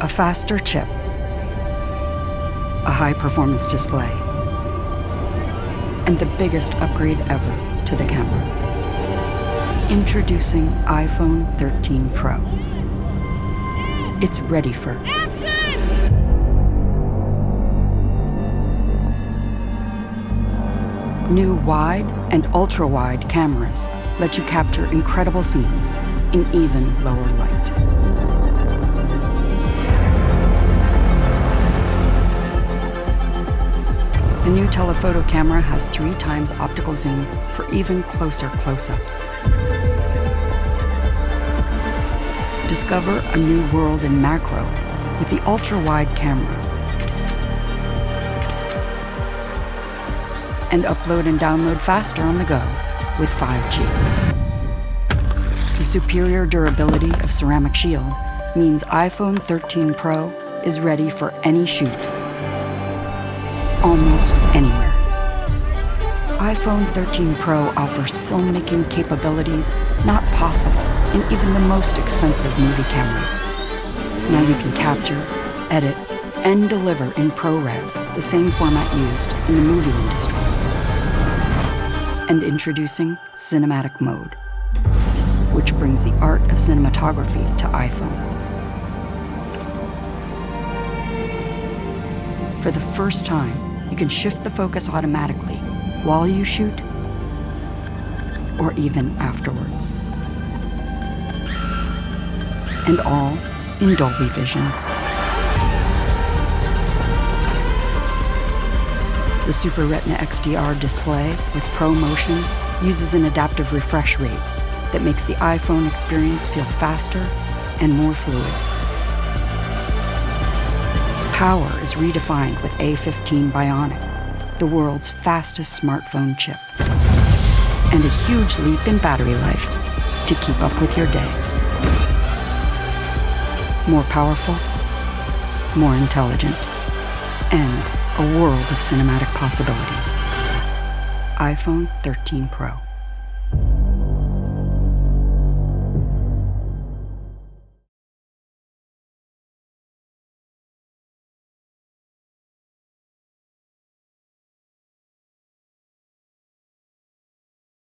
A faster chip, a high-performance display, and the biggest upgrade ever to the camera. Introducing iPhone 13 Pro. It's ready for action! New wide and ultra-wide cameras let you capture incredible scenes in even lower light. The new telephoto camera has 3 times optical zoom for even closer close-ups. Discover a new world in macro with the ultra-wide camera. And upload and download faster on the go with 5G. The superior durability of ceramic shield means iPhone 13 Pro is ready for any shoot, almost anywhere. iPhone 13 Pro offers filmmaking capabilities not possible in even the most expensive movie cameras. Now you can capture, edit, and deliver in ProRes, the same format used in the movie industry. And introducing Cinematic Mode, which brings the art of cinematography to iPhone. For the first time, you can shift the focus automatically while you shoot or even afterwards. And all in Dolby Vision. The Super Retina XDR display with Pro Motion uses an adaptive refresh rate that makes the iPhone experience feel faster and more fluid. Power is redefined with A15 Bionic, the world's fastest smartphone chip. And a huge leap in battery life to keep up with your day. More powerful, more intelligent, and a world of cinematic possibilities. iPhone 13 Pro.